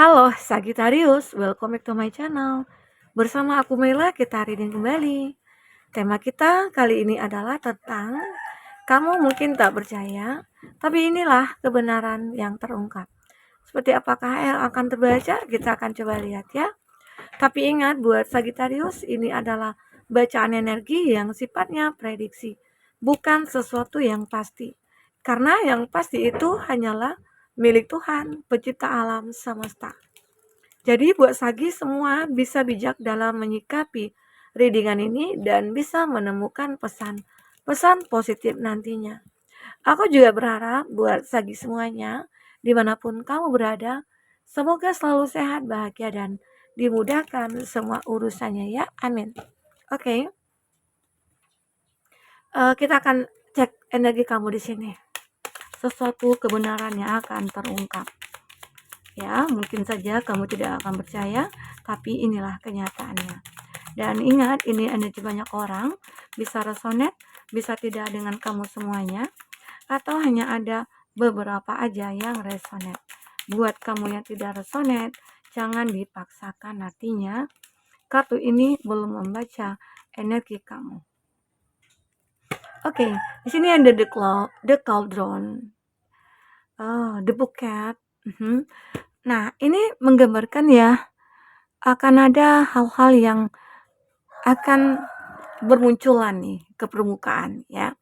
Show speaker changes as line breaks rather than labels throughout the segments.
Halo Sagittarius, welcome back to my channel. Bersama aku Mela, kita reading kembali. Tema kita kali ini adalah tentang kamu mungkin tak percaya, tapi inilah kebenaran yang terungkap. Seperti apakah yang akan terbaca, kita akan coba lihat ya. Tapi ingat buat Sagittarius, ini adalah bacaan energi yang sifatnya prediksi, bukan sesuatu yang pasti. Karena yang pasti itu hanyalah milik Tuhan, pencipta alam semesta. Jadi buat Sagi semua bisa bijak dalam menyikapi readingan ini dan bisa menemukan pesan positif nantinya. Aku juga berharap buat Sagi semuanya, dimanapun kamu berada, semoga selalu sehat, bahagia, dan dimudahkan semua urusannya ya. Amin. Oke, kita akan cek energi kamu di sini. Sesuatu kebenaran yang akan terungkap. Ya, mungkin saja kamu tidak akan percaya, tapi inilah kenyataannya. Dan ingat, ini energi banyak orang, bisa resonate, bisa tidak dengan kamu semuanya, atau hanya ada beberapa aja yang resonate. Buat kamu yang tidak resonate, jangan dipaksakan, artinya kartu ini belum membaca energi kamu. Oke, di sini ada the cauldron, the bouquet. Nah, ini menggambarkan ya, akan ada hal-hal yang akan bermunculan nih ke permukaan ya.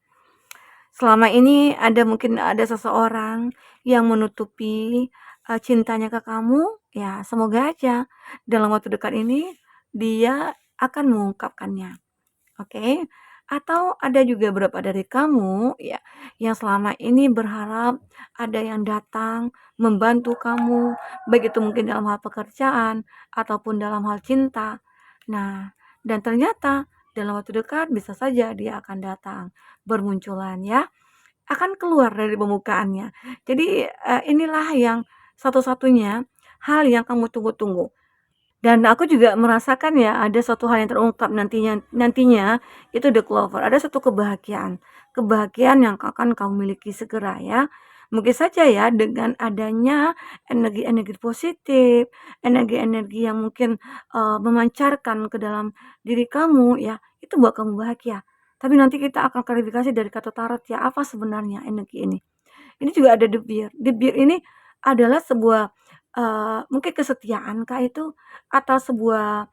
Selama ini mungkin ada seseorang yang menutupi cintanya ke kamu, ya semoga aja dalam waktu dekat ini dia akan mengungkapkannya. Oke. Atau ada juga beberapa dari kamu ya yang selama ini berharap ada yang datang membantu kamu, baik itu mungkin dalam hal pekerjaan ataupun dalam hal cinta. Nah, dan ternyata dalam waktu dekat bisa saja dia akan datang, bermunculan ya, akan keluar dari permukaannya. Jadi inilah yang satu-satunya hal yang kamu tunggu-tunggu. Dan aku juga merasakan ya ada suatu hal yang terungkap nantinya itu the clover. Ada satu kebahagiaan yang akan kamu miliki segera ya. Mungkin saja ya dengan adanya energi-energi positif, energi-energi yang mungkin memancarkan ke dalam diri kamu ya, itu buat kamu bahagia. Tapi nanti kita akan klarifikasi dari kata tarot ya, apa sebenarnya energi ini. Ini juga ada The Bear. The Bear ini adalah sebuah mungkin kesetiaan kah itu, atau sebuah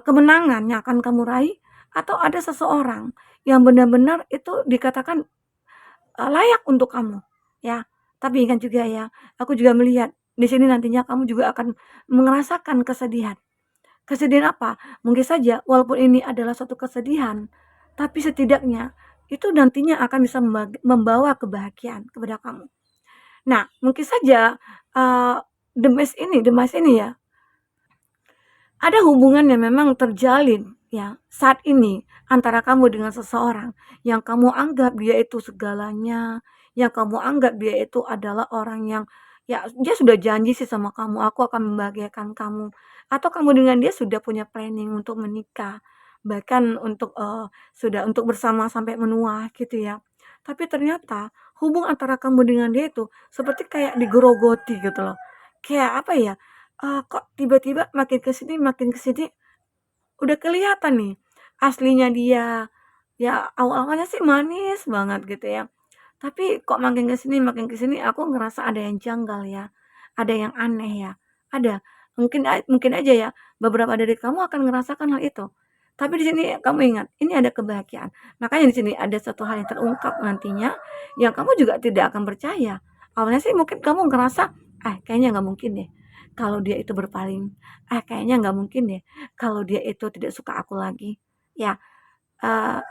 kemenangan yang akan kamu raih, atau ada seseorang yang benar-benar itu dikatakan layak untuk kamu, ya. Tapi ingat juga ya, aku juga melihat di sini nantinya kamu juga akan merasakan kesedihan. Kesedihan apa? Mungkin saja walaupun ini adalah suatu kesedihan, tapi setidaknya itu nantinya akan bisa membawa kebahagiaan kepada kamu. Nah, mungkin saja the Mas ini ya, ada hubungan yang memang terjalin ya saat ini antara kamu dengan seseorang yang kamu anggap dia itu segalanya, yang kamu anggap dia itu adalah orang yang ya dia sudah janji sih sama kamu, aku akan membahagiakan kamu. Atau kamu dengan dia sudah punya planning untuk menikah, bahkan sudah untuk bersama sampai menua gitu ya. Tapi ternyata hubungan antara kamu dengan dia itu seperti kayak digerogoti gitu loh. Kayak apa ya, kok tiba-tiba makin ke sini udah kelihatan nih aslinya dia. Ya awal-awalnya sih manis banget gitu ya, tapi kok makin ke sini aku ngerasa ada yang janggal ya, ada yang aneh ya, ada. Mungkin aja ya beberapa dari kamu akan ngerasakan hal itu. Tapi di sini kamu ingat, ini ada kebahagiaan. Makanya di sini ada satu hal yang terungkap nantinya yang kamu juga tidak akan percaya. Awalnya sih mungkin kamu ngerasa, kayaknya nggak mungkin deh kalau dia itu berpaling. Kayaknya nggak mungkin deh kalau dia itu tidak suka aku lagi. Ya,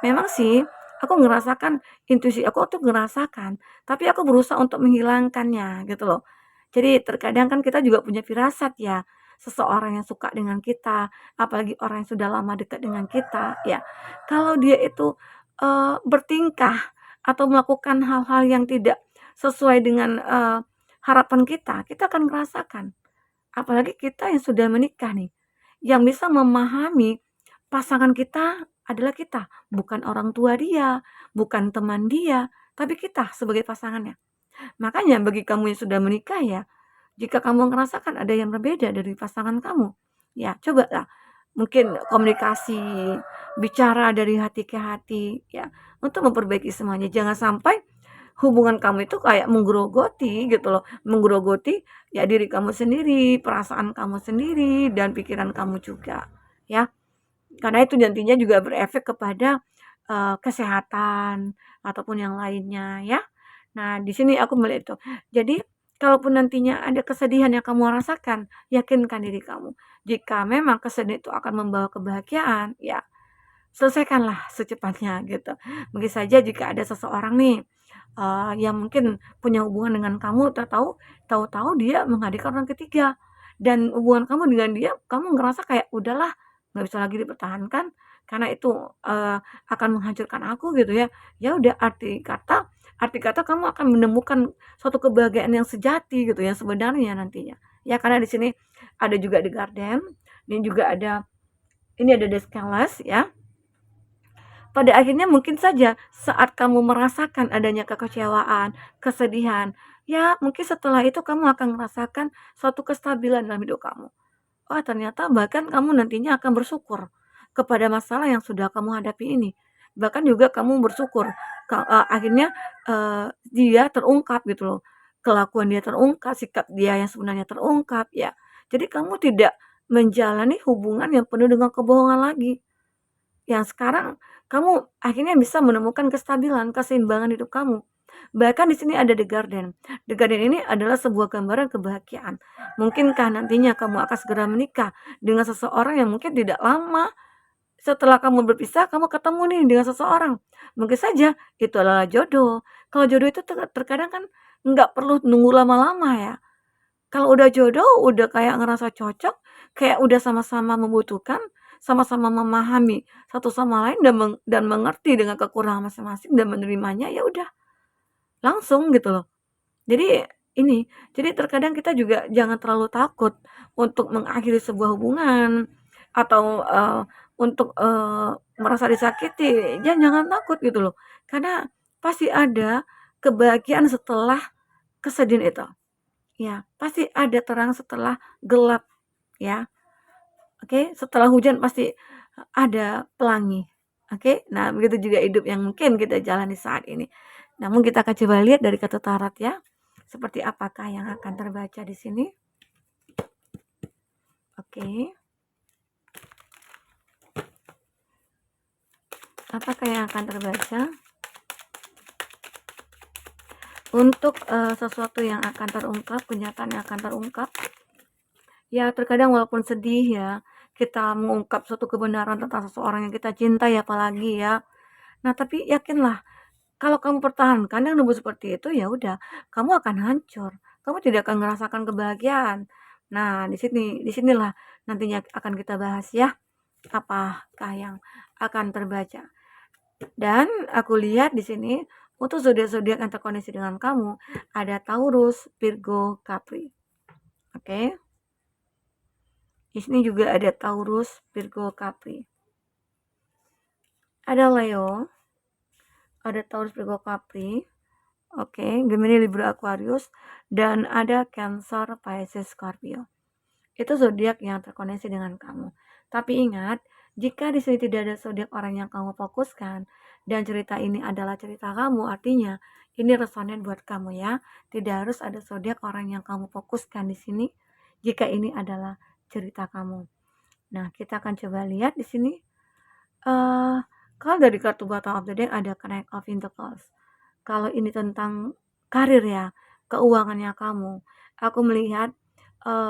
memang sih aku ngerasakan intuisi aku tuh ngerasakan, tapi aku berusaha untuk menghilangkannya gitu loh. Jadi terkadang kan kita juga punya firasat ya, seseorang yang suka dengan kita, apalagi orang yang sudah lama dekat dengan kita ya. Kalau dia itu, bertingkah atau melakukan hal-hal yang tidak sesuai dengan, harapan kita akan merasakan. Apalagi kita yang sudah menikah nih, yang bisa memahami pasangan kita adalah kita, bukan orang tua dia, bukan teman dia, tapi kita sebagai pasangannya. Makanya bagi kamu yang sudah menikah ya, Jika kamu ngerasakan ada yang berbeda dari pasangan kamu, ya cobalah mungkin komunikasi, bicara dari hati ke hati ya, untuk memperbaiki semuanya. Jangan sampai hubungan kamu itu kayak menggerogoti gitu loh, menggerogoti ya diri kamu sendiri, perasaan kamu sendiri, dan pikiran kamu juga, ya. Karena itu nantinya juga berefek kepada, kesehatan ataupun yang lainnya ya. Nah, di sini aku melihat itu. Jadi, kalaupun nantinya ada kesedihan yang kamu rasakan, yakinkan diri kamu, jika memang kesedihan itu akan membawa kebahagiaan, ya selesaikanlah secepatnya gitu. Mungkin saja jika ada seseorang nih, yang mungkin punya hubungan dengan kamu, tahu-tahu dia menghadirkan orang ketiga, dan hubungan kamu dengan dia, kamu ngerasa kayak, "Udahlah, nggak bisa lagi dipertahankan, karena itu, akan menghancurkan aku," gitu ya. Ya udah, arti kata kamu akan menemukan suatu kebahagiaan yang sejati gitu, yang sebenarnya nantinya. Ya karena di sini ada juga The Garden, dan juga ada The Scales ya. Pada akhirnya mungkin saja saat kamu merasakan adanya kekecewaan, kesedihan, ya mungkin setelah itu kamu akan merasakan suatu kestabilan dalam hidup kamu. Oh ternyata bahkan kamu nantinya akan bersyukur kepada masalah yang sudah kamu hadapi ini. Bahkan juga kamu bersyukur akhirnya, dia terungkap gitu loh. Kelakuan dia terungkap, sikap dia yang sebenarnya terungkap ya. Jadi kamu tidak menjalani hubungan yang penuh dengan kebohongan lagi. Yang sekarang kamu akhirnya bisa menemukan kestabilan, keseimbangan hidup kamu. Bahkan di sini ada The Garden. The Garden ini adalah sebuah gambaran kebahagiaan. Mungkinkah nantinya kamu akan segera menikah dengan seseorang yang mungkin tidak lama setelah kamu berpisah, kamu ketemu nih dengan seseorang. Mungkin saja itu adalah jodoh. Kalau jodoh itu terkadang kan nggak perlu nunggu lama-lama ya. Kalau udah jodoh, udah kayak ngerasa cocok, kayak udah sama-sama membutuhkan, sama-sama memahami satu sama lain dan mengerti dengan kekurangan masing-masing dan menerimanya, ya udah langsung gitu loh. Jadi ini, jadi terkadang kita juga jangan terlalu takut untuk mengakhiri sebuah hubungan atau, untuk, merasa disakiti, jangan takut gitu loh. Karena pasti ada kebahagiaan setelah kesedihan itu. Ya, pasti ada terang setelah gelap, ya. Oke, setelah hujan pasti ada pelangi. Oke, nah begitu juga hidup yang mungkin kita jalani saat ini. Namun kita akan coba lihat dari kartu tarot ya, seperti apakah yang akan terbaca di sini. Oke. Apakah yang akan terbaca? Untuk sesuatu yang akan terungkap, kenyataan yang akan terungkap. Ya, terkadang walaupun sedih ya, kita mengungkap suatu kebenaran tentang seseorang yang kita cintai apalagi ya. Nah, tapi yakinlah kalau kamu pertahankan yang nunggu seperti itu, ya udah, kamu akan hancur. Kamu tidak akan merasakan kebahagiaan. Nah, disinilah nantinya akan kita bahas ya, apakah yang akan terbaca. Dan aku lihat di sini untuk zodiak-zodiak yang terkoneksi dengan kamu ada Taurus, Virgo, Capri. Oke. Di sini juga ada Taurus, Virgo, Capri. Ada Leo, ada Taurus, Virgo, Capri. Oke, Gemini, Libra, Aquarius, dan ada Cancer, Pisces, Scorpio. Itu zodiak yang terkoneksi dengan kamu. Tapi ingat, jika di sini tidak ada zodiak orang yang kamu fokuskan dan cerita ini adalah cerita kamu, artinya ini resonate buat kamu ya. Tidak harus ada zodiak orang yang kamu fokuskan di sini jika ini adalah cerita kamu. Nah, kita akan coba lihat di sini. Kalau dari kartu bottom of the deck ada Knight of Pentacles. Kalau ini tentang karir ya, keuangannya kamu, aku melihat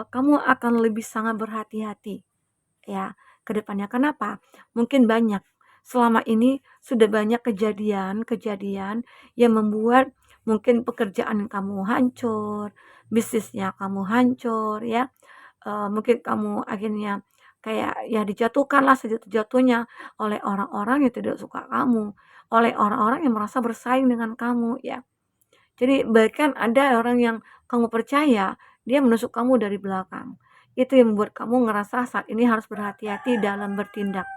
kamu akan lebih sangat berhati-hati ya ke depannya. Kenapa? Mungkin banyak selama ini sudah banyak kejadian-kejadian yang membuat mungkin pekerjaan kamu hancur, bisnisnya kamu hancur ya. Mungkin kamu akhirnya kayak ya dijatuhkanlah sejatuh-jatuhnya oleh orang-orang yang tidak suka kamu, oleh orang-orang yang merasa bersaing dengan kamu ya. Jadi bahkan ada orang yang kamu percaya, dia menusuk kamu dari belakang. Itu yang membuat kamu ngerasa saat ini harus berhati-hati dalam bertindak.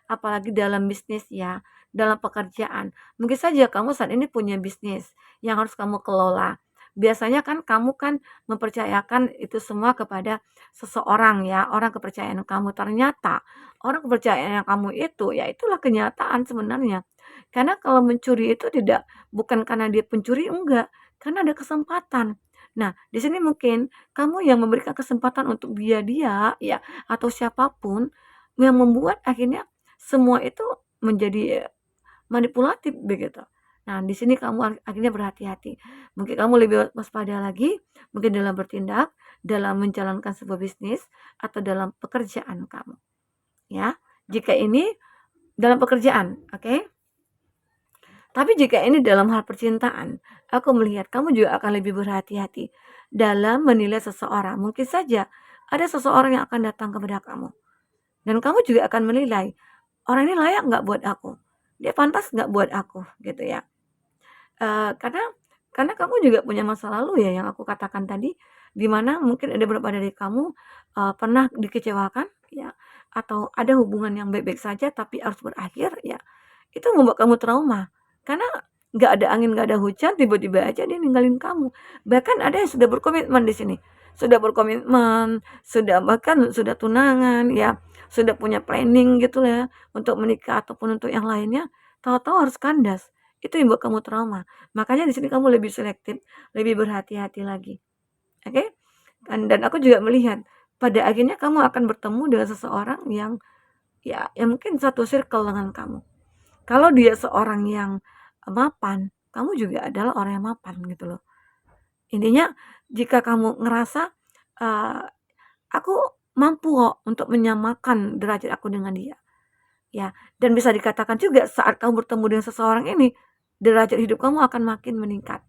Apalagi dalam bisnis ya, dalam pekerjaan. Mungkin saja kamu saat ini punya bisnis yang harus kamu kelola. biasanya kan kamu kan mempercayakan itu semua kepada seseorang ya, orang kepercayaan kamu. Ternyata orang kepercayaan kamu itu, ya itulah kenyataan sebenarnya. Karena kalau mencuri itu bukan karena dia pencuri, enggak, karena ada kesempatan. Nah, di sini mungkin kamu yang memberikan kesempatan untuk dia ya, atau siapapun yang membuat akhirnya semua itu menjadi manipulatif begitu. Nah, di sini kamu akhirnya berhati-hati. Mungkin kamu lebih waspada lagi, mungkin dalam bertindak, dalam menjalankan sebuah bisnis, atau dalam pekerjaan kamu. Ya, jika ini dalam pekerjaan, oke? Tapi jika ini dalam hal percintaan, aku melihat kamu juga akan lebih berhati-hati dalam menilai seseorang. Mungkin saja ada seseorang yang akan datang kepada kamu. Dan kamu juga akan menilai, orang ini layak nggak buat aku? Dia pantas nggak buat aku? Gitu ya. Karena kamu juga punya masa lalu ya yang aku katakan tadi, di mana mungkin ada beberapa dari kamu, pernah dikecewakan ya, atau ada hubungan yang baik-baik saja tapi harus berakhir ya, itu membuat kamu trauma. Karena nggak ada angin, nggak ada hujan, tiba-tiba aja dia ninggalin kamu. Bahkan ada yang sudah berkomitmen di sini, sudah berkomitmen, bahkan sudah tunangan ya, sudah punya planning gitu ya, untuk menikah ataupun untuk yang lainnya, tahu-tahu harus kandas. Itu yang buat kamu trauma. Makanya di sini kamu lebih selektif, lebih berhati-hati lagi. Oke? Dan aku juga melihat pada akhirnya kamu akan bertemu dengan seseorang yang yang mungkin satu circle dengan kamu. Kalau dia seorang yang mapan, kamu juga adalah orang yang mapan gitu loh. Intinya jika kamu ngerasa aku mampu kok untuk menyamakan derajat aku dengan dia. Ya, dan bisa dikatakan juga saat kamu bertemu dengan seseorang ini, derajat hidup kamu akan makin meningkat.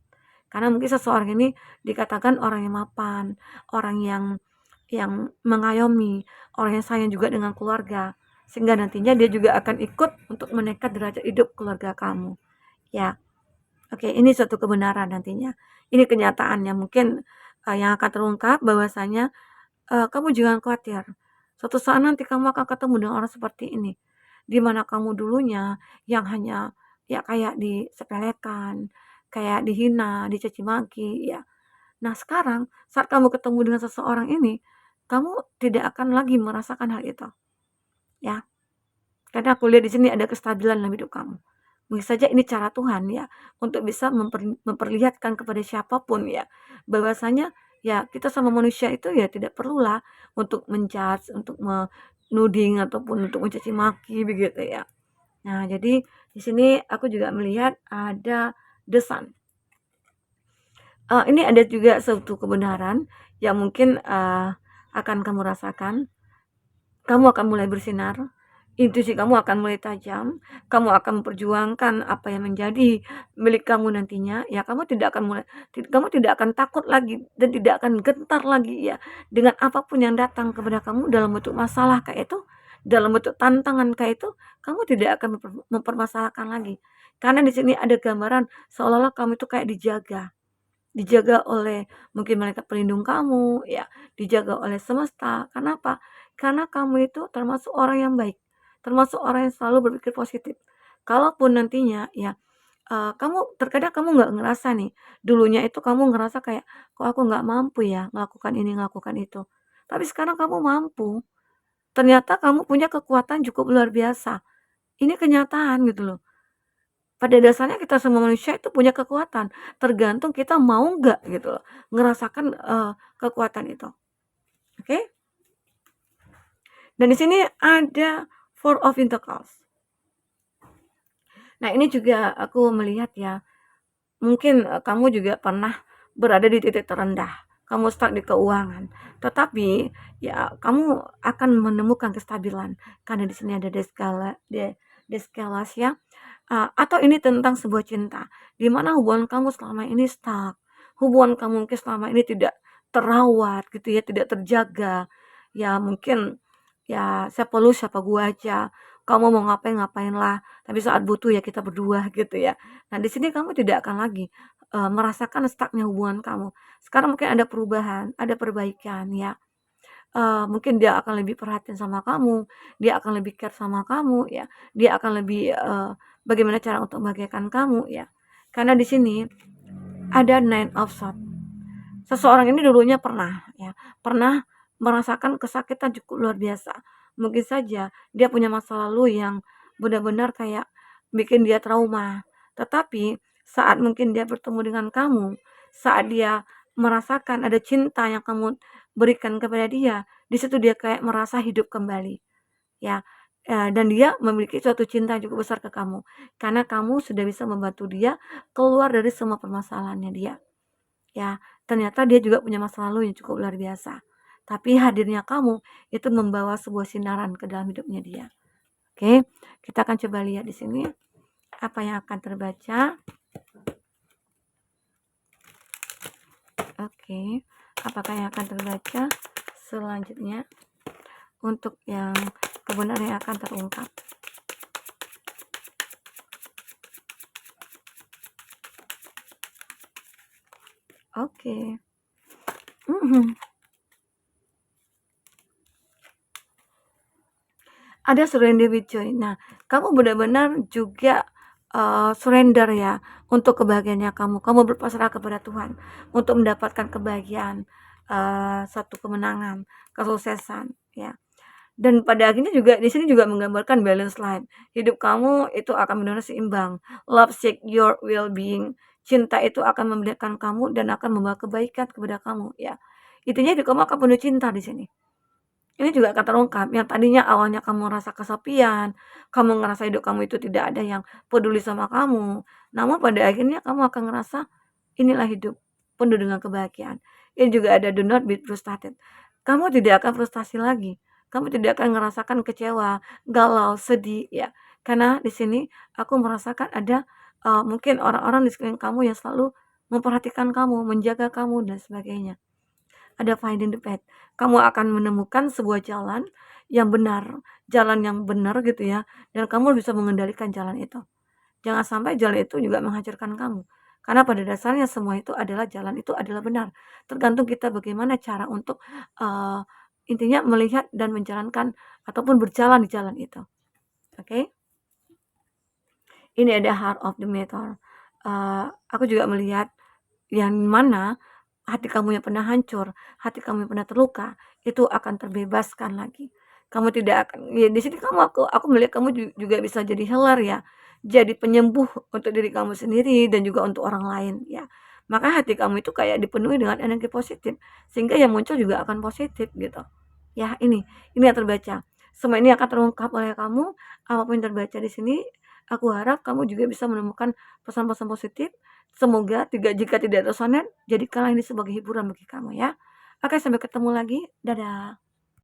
Karena mungkin seseorang ini dikatakan orang yang mapan, orang yang mengayomi, orang yang sayang juga dengan keluarga. Sehingga nantinya dia juga akan ikut untuk menaikkan derajat hidup keluarga kamu. Ya, oke, ini suatu kebenaran nantinya. Ini kenyataan yang mungkin yang akan terungkap bahwasanya kamu jangan khawatir. Suatu saat nanti kamu akan ketemu dengan orang seperti ini. Di mana kamu dulunya yang hanya ya kayak disepelekan, kayak dihina, dicaci maki ya. Nah, sekarang saat kamu ketemu dengan seseorang ini, kamu tidak akan lagi merasakan hal itu. Ya. Karena aku lihat di sini ada kestabilan dalam hidup kamu. Mungkin saja ini cara Tuhan ya untuk bisa memperlihatkan kepada siapapun ya bahwasanya ya kita sama manusia itu ya tidak perlulah untuk menjudge, untuk menuding ataupun untuk mencaci maki begitu ya. Nah, jadi di sini aku juga melihat ada the sun. Ini ada juga suatu kebenaran yang mungkin akan kamu rasakan. Kamu akan mulai bersinar, intuisi kamu akan mulai tajam, kamu akan memperjuangkan apa yang menjadi milik kamu nantinya, ya kamu tidak akan takut lagi dan tidak akan gentar lagi ya dengan apapun yang datang kepada kamu dalam bentuk masalah kayak itu, dalam bentuk tantangan kayak itu, kamu tidak akan mempermasalahkan lagi. Karena di sini ada gambaran seolah-olah kamu itu kayak dijaga oleh mungkin malaikat pelindung kamu, ya, dijaga oleh semesta. Kenapa? Karena kamu itu termasuk orang yang baik, termasuk orang yang selalu berpikir positif. Kalaupun nantinya ya terkadang kamu nggak ngerasa nih, dulunya itu kamu ngerasa kayak, "Kok aku nggak mampu ya melakukan ini, melakukan itu." Tapi sekarang kamu mampu, ternyata kamu punya kekuatan cukup luar biasa. Ini kenyataan gitu loh. Pada dasarnya kita semua manusia itu punya kekuatan, tergantung kita mau nggak gitu loh, ngerasakan, kekuatan itu, oke? Dan di sini ada Four of Pentacles. Nah, ini juga aku melihat ya, mungkin, kamu juga pernah berada di titik terendah, kamu stuck di keuangan, tetapi ya kamu akan menemukan kestabilan karena di sini ada Descalas ya. Atau ini tentang sebuah cinta, di mana hubungan kamu selama ini stuck, hubungan kamu mungkin selama ini tidak terawat gitu ya, tidak terjaga, ya mungkin ya siapa lu siapa gua aja, kamu mau ngapain ngapainlah, tapi saat butuh ya kita berdua gitu ya. Nah, di sini kamu tidak akan lagi merasakan stuck-nya hubungan kamu. Sekarang mungkin ada perubahan, ada perbaikan ya. Mungkin dia akan lebih perhatian sama kamu, dia akan lebih care sama kamu ya, dia akan lebih, bagaimana cara untuk membahagiakan kamu ya. Karena di sini ada Nine of Swords. seseorang ini dulunya pernah merasakan kesakitan cukup luar biasa. Mungkin saja dia punya masa lalu yang benar-benar kayak bikin dia trauma. Tetapi saat mungkin dia bertemu dengan kamu, saat dia merasakan ada cinta yang kamu berikan kepada dia, di situ dia kayak merasa hidup kembali. Ya, dan dia memiliki suatu cinta yang cukup besar ke kamu, karena kamu sudah bisa membantu dia keluar dari semua permasalahannya dia. Ya, ternyata dia juga punya masa lalu yang cukup luar biasa. Tapi hadirnya kamu itu membawa sebuah sinaran ke dalam hidupnya dia. Oke, kita akan coba lihat di sini apa yang akan terbaca. Oke, apakah yang akan terbaca selanjutnya untuk yang kebenaran yang akan terungkap. Oke. Ada surrender with joy. Nah, kamu benar-benar juga surrender ya untuk kebahagiaannya kamu. Kamu berpasrah kepada Tuhan untuk mendapatkan kebahagiaan, satu kemenangan, kesuksesan, ya. Dan pada akhirnya juga di sini juga menggambarkan balance life. Hidup kamu itu akan benar-benar seimbang. Love seek your well-being. Cinta itu akan membiarkan kamu dan akan membawa kebaikan kepada kamu, ya. Intinya hidup kamu akan penuh cinta di sini. Ini juga akan terungkap, yang tadinya awalnya kamu merasa kesepian, kamu ngerasa hidup kamu itu tidak ada yang peduli sama kamu, namun pada akhirnya kamu akan ngerasa, inilah hidup, penuh dengan kebahagiaan. Ini juga ada do not be frustrated. Kamu tidak akan frustasi lagi, kamu tidak akan merasakan kecewa, galau, sedih, ya. Karena di sini aku merasakan ada, mungkin orang-orang di sekeliling kamu yang selalu memperhatikan kamu, menjaga kamu, dan sebagainya. Ada finding the path. Kamu akan menemukan sebuah jalan yang benar gitu ya, dan kamu bisa mengendalikan jalan itu. Jangan sampai jalan itu juga menghancurkan kamu. Karena pada dasarnya semua itu adalah jalan itu adalah benar. Tergantung kita bagaimana cara untuk intinya melihat dan menjalankan ataupun berjalan di jalan itu. Oke? Ini ada heart of the matter. Aku juga melihat yang mana hati kamu yang pernah hancur, hati kamu yang pernah terluka, itu akan terbebaskan lagi. Kamu tidak akan ya di sini aku melihat kamu juga bisa jadi healer ya, jadi penyembuh untuk diri kamu sendiri dan juga untuk orang lain ya. Maka hati kamu itu kayak dipenuhi dengan energi positif, sehingga yang muncul juga akan positif gitu. Ya ini yang terbaca. Semua ini akan terungkap oleh kamu, apapun yang terbaca di sini, aku harap kamu juga bisa menemukan pesan-pesan positif. Semoga jika tidak resonate, jadikanlah ini sebagai hiburan bagi kamu ya. Oke, sampai ketemu lagi. Dadah.